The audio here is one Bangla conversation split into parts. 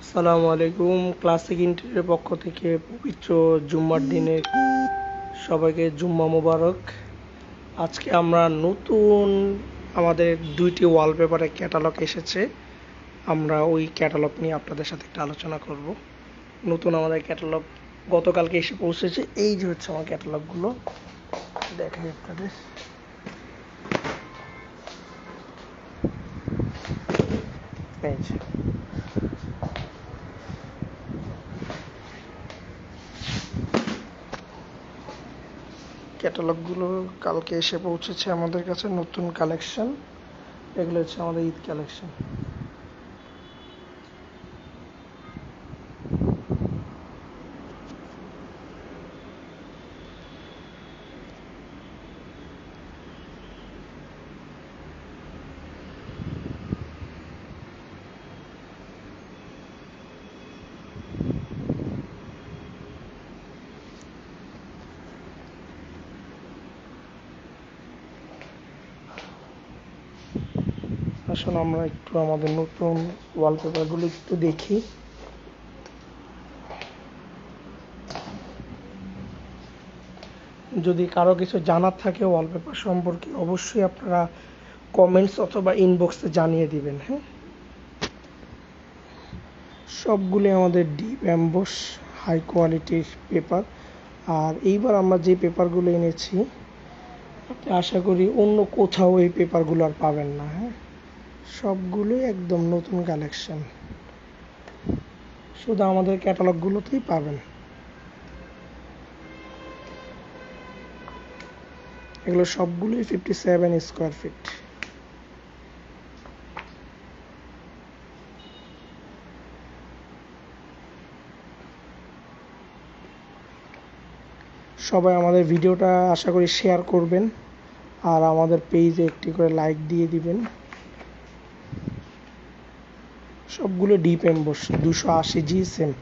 আসসালামু আলাইকুম। ক্লাসিক ইন্টারিয়রের পক্ষ থেকে পবিত্র জুম্মার দিনে সবাইকে জুম্মা মোবারক। আজকে আমরা নতুন আমাদের 2টি ওয়ালপেপারের ক্যাটালগ এসেছে, আমরা ওই ক্যাটালগ নিয়ে আপনাদের সাথে একটা আলোচনা করব। নতুন আমাদের ক্যাটালগ গতকালকে এসে পৌঁছেছে। এই যে হচ্ছে আমার ক্যাটালগগুলো, দেখাই আপনাদের। এই যে ক্যাটালগগুলো কালকে এসে পৌঁছেছে আমাদের কাছে, নতুন কালেকশন। এগুলো হচ্ছে আমাদের ঈদ কালেকশন। আসুন আমরা একটু আমাদের নতুন ওয়ালপেপারগুলো একটু দেখি। যদি কারো কিছু জানার থাকে ওয়ালপেপার সম্পর্কে, অবশ্যই আপনারা কমেন্টস অথবা ইনবক্সে জানিয়ে দিবেন। হ্যাঁ, সবগুলো আমাদের ডিপ অ্যাম্বস হাই কোয়ালিটির পেপার। আর এইবার আমরা যে পেপারগুলো এনেছি, আশা করি অন্য কোথাও এই পেপারগুলো আর পাবেন না। হ্যাঁ, সবগুলোই একদম নতুন কালেকশন, শুধু আমাদের ক্যাটালগগুলোতেই পাবেন। এগুলো সবগুলোই 57 স্কোয়ার ফিট। সবাই আমাদের ভিডিওটা আশা করি শেয়ার করবেন, আর আমাদের পেজে একটি করে লাইক দিয়ে দিবেন। সবগুলো ডিপ এমবস 280 জিএসএম।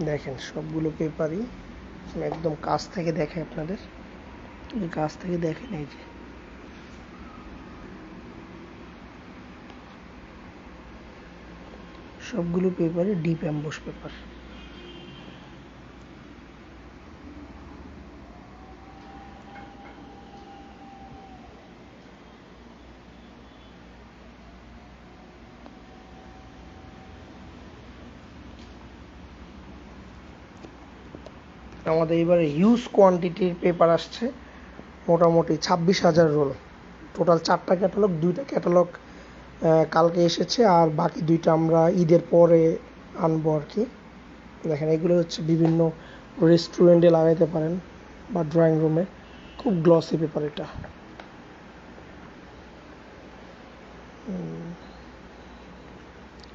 দেখেন সবগুলো পেপারই একদম কাছ থেকে দেখে আপনাদের, কাছ থেকে দেখেন। এই যে সবগুলো পেপারে ডিপ এমবস পেপার। আমাদের এবারে হিউজ কোয়ান্টিটির পেপার আসছে, মোটামুটি 26,000 রোল। টোটাল 4টা ক্যাটালগ, 2টা ক্যাটালগ কালকে এসেছে, আর বাকি 2টা আমরা ঈদের পরে আনবো আর কি। দেখেন এগুলো হচ্ছে বিভিন্ন রেস্টুরেন্টে লাগাইতে পারেন বা ড্রয়িং রুমে। খুব গ্লসি পেপার এটা।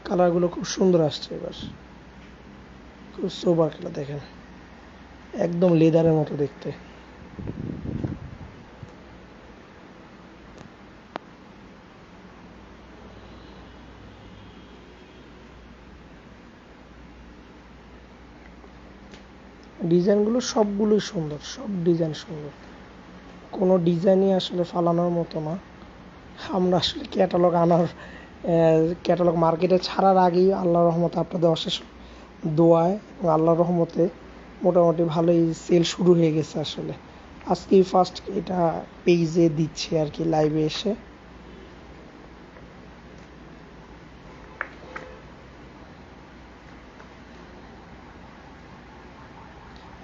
কালারগুলো খুব সুন্দর আসছে এবার, খুব সোবার কালার। দেখেন একদম লেদারের মতো দেখতে। ডিজাইনগুলো সবগুলোই সুন্দর, সব ডিজাইন সুন্দর, কোনো ডিজাইনই আসলে ফালানোর মতো না। আমরা আসলে ক্যাটালগ মার্কেটে ছাড়ার আগেই আল্লাহর রহমতে, আপনাদের অশেষ দোয়ায় এবং আল্লাহর রহমতে মোটামুটি ভালোই সেল শুরু হয়ে গেছে। আসলে আজকেই ফার্স্ট এটা পেজে দিচ্ছে আর কি, লাইভে এসে।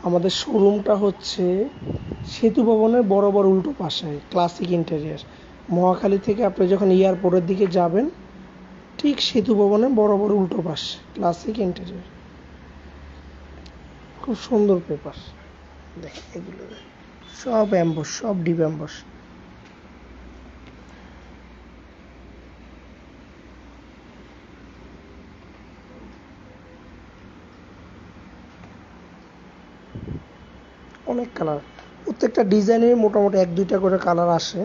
আমাদের শোরুমটা হচ্ছে সেতু ভবনের বরাবর উল্টো পাশে, ক্লাসিক ইন্টেরিয়র। মহাখালী থেকে আপনি যখন এয়ারপোর্টের দিকে যাবেন, ঠিক সেতু ভবনের বরাবর উল্টো পাশে ক্লাসিক ইন্টেরিয়র। খুব সুন্দর পেপার। দেখেন এগুলো সব অ্যাম্বস, সব ডিপ অ্যাম্বস। অনেক কালার, প্রত্যেকটা ডিজাইনের মোটামুটি 1-2টা করে কালার আসে।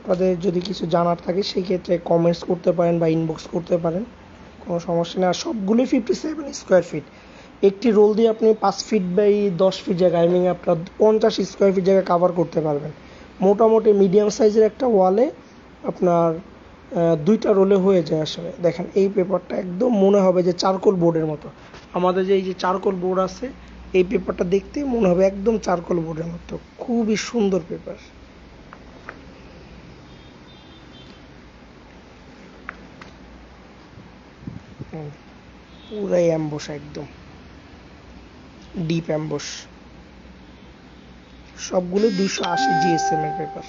আপনাদের যদি কিছু জানার থাকে সেই ক্ষেত্রে কমেন্টস করতে পারেন বা ইনবক্স করতে পারেন, কোনো সমস্যা নেই। আর সবগুলোই 57 স্কোয়ার ফিট। একটি রোল দিয়ে আপনি 5 ফিট বাই 10 ফিট জায়গা, আই মিন আপনার 50 স্কোয়ার ফিট জায়গা কাভার করতে পারবেন। মোটামুটি মিডিয়াম সাইজের একটা ওয়ালে আপনার 2টা রোলে হয়ে যায়। আসলে দেখেন এই পেপারটা একদম মনে হবে যে চারকোল বোর্ডের মতো। আমাদের যে এই যে চারকোল বোর্ড আছে, এই পেপারটা দেখতে মনে হবে একদম চারকোল বোর্ডের মতো। খুবই সুন্দর পেপার। পুরাই অ্যাম্বোস, একদম ডিপ অ্যাম্বোস। সবগুলো 280 জিএসএম এর পেপার।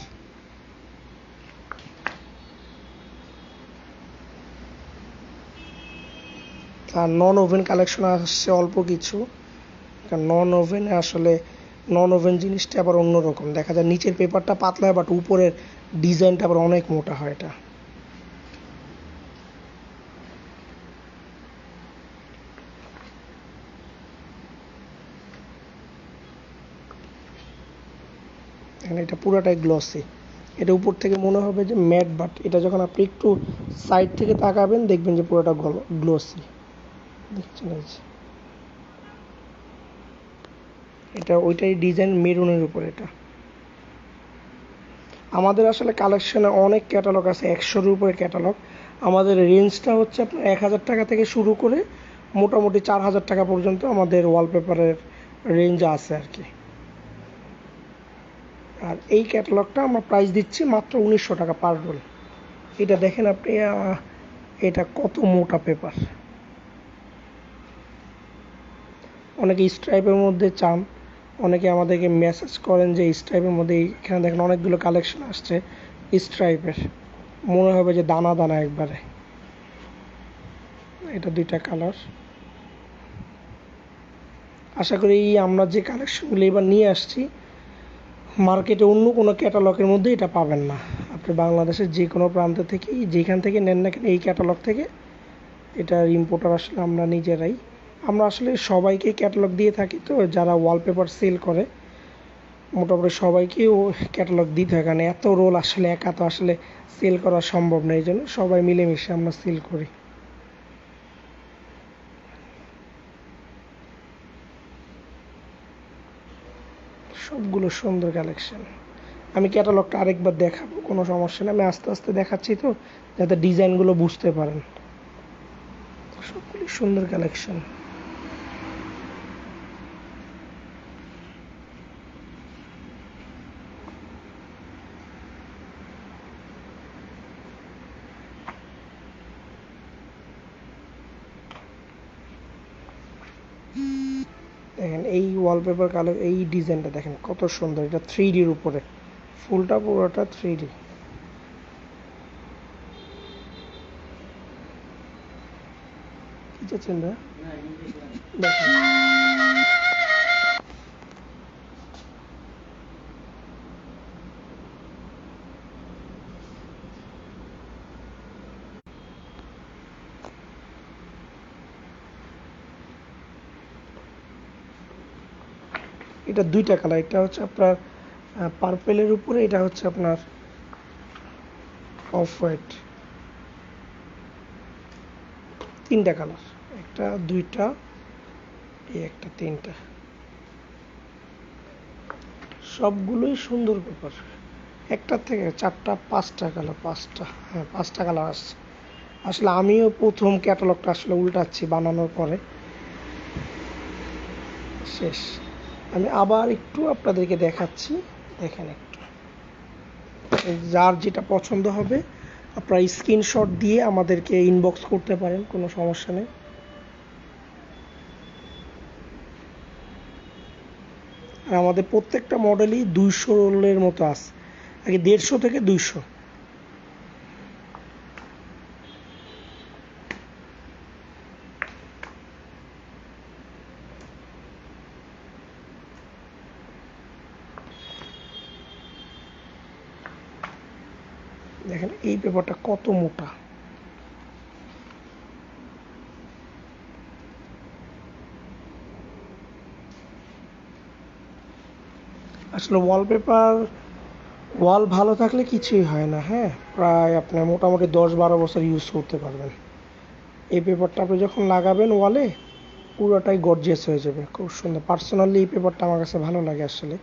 আর নন ওভেন কালেকশন আসছে অল্প কিছু। নন ওভেনে আসলে নন ওভেন জিনিসটা আবার অন্যরকম দেখা যায়। নিচের পেপারটা পাতলা হয়, বাট উপরের ডিজাইনটা আবার অনেক মোটা হয়। এটা এখানে এটা পুরোটাই গ্লসি। এটা উপর থেকে মনে হবে যে ম্যাট, বাট এটা যখন আপনি একটু সাইড থেকে তাকাবেন দেখবেন যে পুরোটা গ্লসি। দেখছেন এই যে এটা ওইটাই ডিজাইন মেরুনের উপর। এটা আমাদের আসলে কালেকশনে অনেক ক্যাটালগ আছে, 100-এর উপরে ক্যাটালগ। আমাদের রেঞ্জটা হচ্ছে আপনার 1000 টাকা থেকে শুরু করে মোটামুটি 4000 টাকা পর্যন্ত আমাদের ওয়ালপেপারের রেঞ্জ আছে আর কি। আর এই ক্যাটালগটা আমরা প্রাইস দিচ্ছি মাত্র 1900 টাকা পার রোল। এটা দেখেন আপনি, এটা কত মোটা পেপার। অনেকে স্ট্রাইপের মধ্যে চান, অনেকে আমাদেরকে মেসেজ করেন যে স্ট্রাইপের মধ্যে। এখানে দেখেন অনেকগুলো কালেকশন আসছে স্ট্রাইপের, মনে হবে যে দানা দানা একবারে। এটা 2টা কালার। আশা করি আমরা যে কালেকশনগুলো এবার নিয়ে আসছি মার্কেটে অন্য কোনো ক্যাটালগের মধ্যে এটা পাবেন না। আপনি বাংলাদেশের যে কোনো প্রান্ত থেকে যেখান থেকে নেন না কেন এই ক্যাটালগ থেকে, এটার ইম্পোর্টার আসলে আমরা নিজেরাই। আমরা আসলে সবাইকে ক্যাটালগ দিয়ে থাকি, তো যারা ওয়ালপেপার সেল করে মোটামুটি সবাইকেই ও ক্যাটালগ দিতে হয়, কারণ এত রোল আসলে একা তো আসলে সেল করা সম্ভব না। এই জন্য সবাই মিলেমিশে আমরা সেল করি। সবগুলো সুন্দর কালেকশন। আমি ক্যাটালগটা আরেকবার দেখাবো, কোনো সমস্যা নেই। আমি আস্তে আস্তে দেখাচ্ছি তো, যাতে ডিজাইনগুলো বুঝতে পারেন। সবগুলি সুন্দর কালেকশন। দেখেন এই ওয়ালপেপার কালার, এই ডিজাইনটা দেখেন কত সুন্দর। এটা 3Dর উপরে, ফুলটা পুরোটা 3D। কি চাচ্ছেন ভাই? দেখেন এটা 2টা কালার। এটা হচ্ছে আপনার পার্পেলের উপরে, এটা হচ্ছে আপনার অফ হোয়াইট। 3টা কালার, একটা 2টা, এই একটা 3টা। সবগুলোই সুন্দর পেপার। একটার থেকে 4টা 5টা কালার, 5টা, হ্যাঁ 5টা কালার আসছে। আসলে আমিও প্রথম ক্যাটালগটা আসলে উল্টাচ্ছি বানানোর পরে। শেষ। আমি আবার একটু আপনাদেরকে দেখাচ্ছি, দেখেন একটু। যার যেটা পছন্দ হবে আপনারা স্ক্রিনশট দিয়ে আমাদেরকে ইনবক্স করতে পারেন, কোনো সমস্যা নেই। আর আমাদের প্রত্যেকটা মডেলই 200 রোলের মতো আছে, আগে 150 থেকে 200। দেখেন এই পেপারটা কত মোটা। আসলে ওয়ালপেপার ওয়াল ভালো থাকলে কিছুই হয় না, হ্যাঁ, প্রায় আপনার মোটামুটি 10-12 বছর ইউজ করতে পারবেন। এই পেপারটা আপনি যখন লাগাবেন ওয়ালে পুরোটাই গর্জিয়াস হয়ে যাবে, খুব সুন্দর। পার্সোনালি এই পেপারটা আমার কাছে ভালো লাগে আসলে।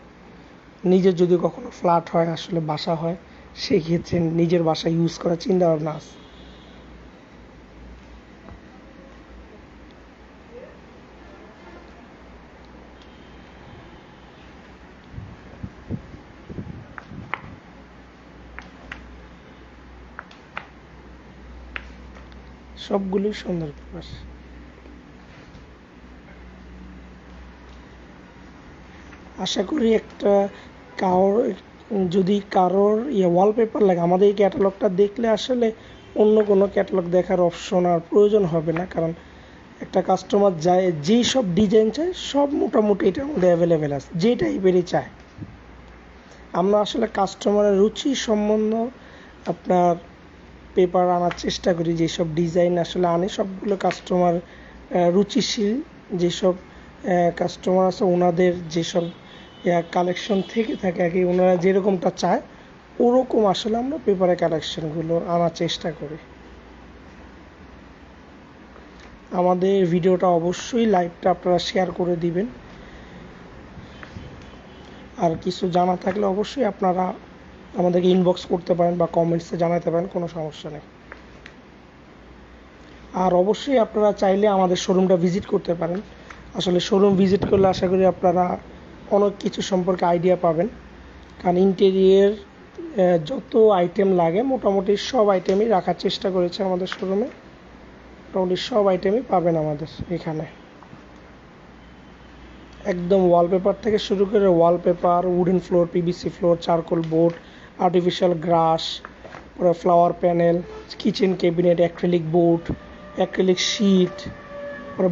নিজের যদি কখনো ফ্ল্যাট হয়, আসলে বাসা হয়, সেই ক্ষেত্রে নিজের বাসায় ইউজ করার চিন্তা ভাবনা আছে। সবগুলোই সুন্দর পেপার। আশা করি একটা যদি কারোর ওয়ালপেপার লাগে, আমাদের এই ক্যাটালগটা দেখলে আসলে অন্য কোনো ক্যাটালগ দেখার অপশন আর প্রয়োজন হবে না, কারণ একটা কাস্টমার যায় যেই সব ডিজাইন চায় সব মোটামুটি এটার মধ্যে অ্যাভেলেবেল আছে, যে টাইপেরই চায়। আমরা আসলে কাস্টমারের রুচি সম্বন্ধ আপনার পেপার আনার চেষ্টা করি, যেসব ডিজাইন আসলে আনি সবগুলো কাস্টমার রুচিশীল, যেসব কাস্টমার আছে ওনাদের যেসব কালেকশন থেকে থাকে আর কি, ওনারা যেরকমটা চায় ওরকম আসলে আমরা পেপারের কালেকশনগুলো আনার চেষ্টা করি। আমাদের ভিডিওটা অবশ্যই লাইভটা আপনারা শেয়ার করে দিবেন, আর কিছু জানা থাকলে অবশ্যই আপনারা আমাদেরকে ইনবক্স করতে পারেন বা কমেন্টসে জানাতে পারেন, কোনো সমস্যা নেই। আর অবশ্যই আপনারা চাইলে আমাদের শোরুমটা ভিজিট করতে পারেন। আসলে শোরুম ভিজিট করলে আশা করি আপনারা অনেক কিছু সম্পর্কে আইডিয়া পাবেন, কারণ ইন্টেরিয়র যত আইটেম লাগে মোটামুটি সব আইটেমই রাখার চেষ্টা করেছে আমাদের শোরুমে। মোটামুটি সব আইটেমই পাবেন আমাদের এখানে, একদম ওয়ালপেপার থেকে শুরু করে wallpaper, wooden floor, PVC floor, charcoal board, artificial grass, flower panel, kitchen cabinet, acrylic board, acrylic sheet,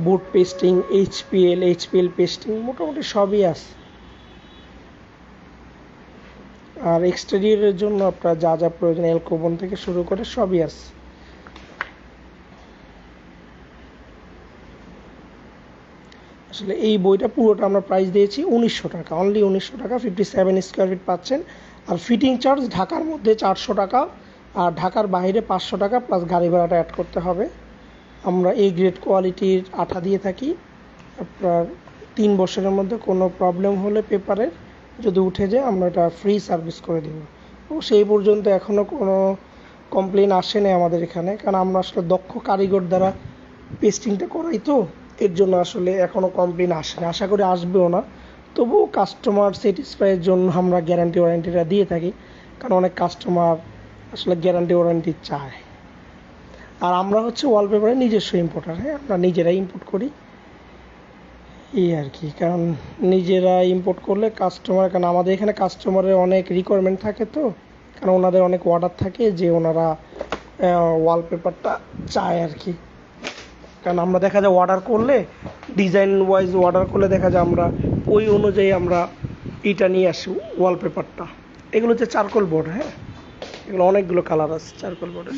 board pasting, HPL pasting, মোটামুটি সবই আছে। আর এক্সটেরিয়রের জন্য আপনার যা যা প্রয়োজন এলকোবন থেকে শুরু করে সবই আছে। আসলে এই বইটা পুরোটা আমরা প্রাইস দিয়েছি 1900 টাকা, অনলি 1900 টাকা, 57 স্কোয়ার ফিট পাচ্ছেন। আর ফিটিং চার্জ ঢাকার মধ্যে 400 টাকা, আর ঢাকার বাইরে 500 টাকা প্লাস গাড়ি ভাড়াটা অ্যাড করতে হবে। আমরা এই গ্রেড কোয়ালিটির আঠা দিয়ে থাকি। আপনার 3 বছরের মধ্যে কোনো প্রবলেম হলে পেপারের যদি উঠে যায় আমরা এটা ফ্রি সার্ভিস করে দেব। এবং সেই পর্যন্ত এখনও কোনো কমপ্লেন আসেনি আমাদের এখানে, কারণ আমরা আসলে দক্ষ কারিগর দ্বারা পেস্টিংটা করাই, তো এর জন্য আসলে এখনও কমপ্লেন আসেনি, আশা করি আসবেও না। তবুও কাস্টমার স্যাটিসফাইয়ের জন্য আমরা গ্যারান্টি ওয়ারেন্টিটা দিয়ে থাকি, কারণ অনেক কাস্টমার আসলে গ্যারান্টি ওয়ারেন্টি চায়। আর আমরা হচ্ছে ওয়ালপেপারের নিজস্ব ইম্পোর্টার, হ্যাঁ, আমরা নিজেরাই ইম্পোর্ট করি এই আর কি। কারণ নিজেরা ইম্পোর্ট করলে কাস্টমার, কারণ আমাদের এখানে কাস্টমারের অনেক রিকোয়ারমেন্ট থাকে, তো কারণ ওনাদের অনেক অর্ডার থাকে যে ওনারা ওয়ালপেপারটা চায় আর কি। কারণ আমরা দেখা যায় অর্ডার করলে ডিজাইন ওয়াইজ অর্ডার করলে দেখা যায় আমরা ওই অনুযায়ী আমরা এটা নিয়ে আসি ওয়ালপেপারটা। এগুলো হচ্ছে চারকোল বোর্ড, হ্যাঁ, এগুলো অনেকগুলো কালার আছে চারকোল বোর্ডের।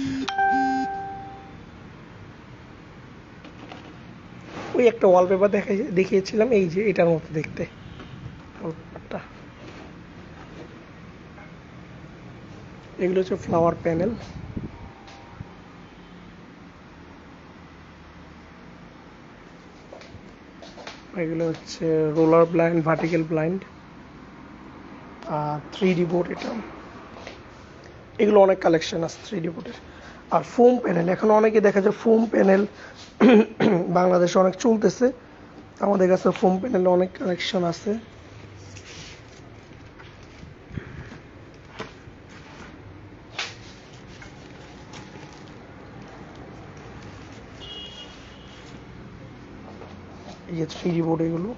ওই একটা ওয়ালপেপার দেখিয়েছিলাম, এই যে এটার মতো দেখতে ওয়ালপেপারটা। এগুলো হচ্ছে ফ্লাওয়ার প্যানেল। এগুলো হচ্ছে রোলার ব্লাইন্ড, ভার্টিক্যাল ব্লাইন্ড, আর 3D বোর্ড। এটা এগুলো অনেক কালেকশন আছে 3D বোর্ডের। আর ফোম প্যানেল, এখন অনেকে দেখা যায় ফোম প্যানেল বাংলাদেশে অনেক চলতেছে, আমাদের কাছে ফোম প্যানেলে অনেক কালেকশন আছে। এই যে 3D বোর্ড এগুলো।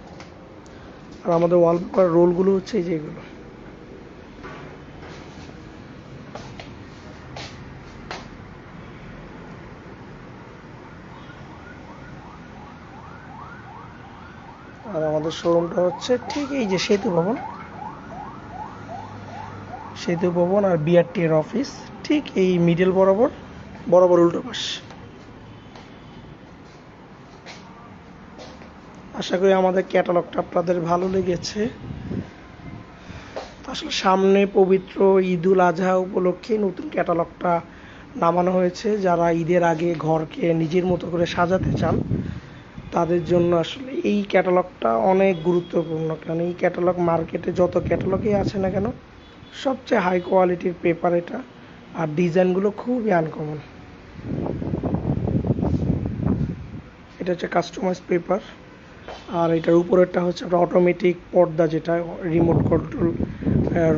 আর আমাদের ওয়ালপেপার রোলগুলো হচ্ছে এই যে এগুলো। আর আমাদের শোরুমটা হচ্ছে ঠিক এই যে সেতু ভবন আর বিআরটি এর অফিস ঠিক এই মিডল বরাবর উল্টো পাশ। আশা করি আমাদের ক্যাটালগটা আপনাদের ভালো লেগেছে। আসলে সামনে পবিত্র ঈদুল আজহা উপলক্ষে নতুন ক্যাটালগটা নামানো হয়েছে। যারা ঈদের আগে ঘরকে নিজের মতো করে সাজাতে চান তাদের জন্য আসলে এই ক্যাটালগটা অনেক গুরুত্বপূর্ণ, কারণ এই ক্যাটালগ মার্কেটে যত ক্যাটালগই আছে না কেন সবচেয়ে হাই কোয়ালিটির পেপার এটা, আর ডিজাইনগুলো খুবই আনকমন। এটা হচ্ছে কাস্টমাইজ পেপার, আর এটার উপরেরটা হচ্ছে আপনার অটোমেটিক পর্দা, যেটা রিমোট কন্ট্রোল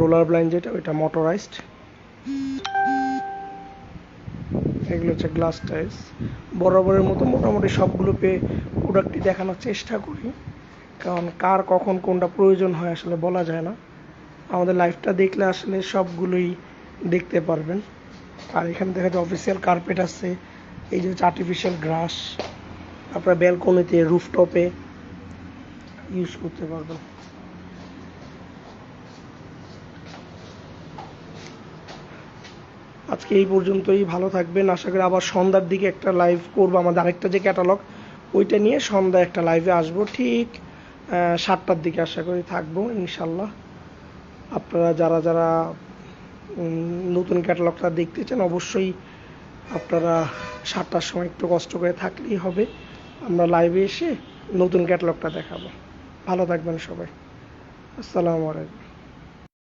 রোলার ব্লাইন্ড, যেটা ওইটা মোটরাইজড। এগুলো হচ্ছে গ্লাস টাইলস। বরাবরের মতো মোটামুটি সবগুলো প্রোডাক্টই দেখানোর চেষ্টা করি, কারণ কার কখন কোনটা প্রয়োজন হয় আসলে বলা যায় না। আমাদের লাইভটা দেখলে আসলে সবগুলোই দেখতে পারবেন। আর এখানে দেখা যায় অফিসিয়াল কার্পেট আছে, এই যে হচ্ছে আর্টিফিশিয়াল গ্রাস, আপনার ব্যালকনিতে রুফটপে ইউজ করতে পারবেন। আজকে এই পর্যন্তই, ভালো থাকবেন। আশা করি আবার সন্ধ্যার দিকে একটা লাইভ করবো, আমাদের আরেকটা যে ক্যাটালগ ওইটা নিয়ে সন্ধ্যায় একটা লাইভে আসবো, ঠিক 7টার দিকে আশা করি থাকবো ইনশাল্লাহ। আপনারা যারা যারা নতুন ক্যাটালগটা দেখতে চান অবশ্যই আপনারা 7টার সময় একটু কষ্ট করে থাকলেই হবে, আমরা লাইভে এসে নতুন ক্যাটালগটা দেখাবো। ভালো থাকবেন সবাই, আসসালামু আলাইকুম।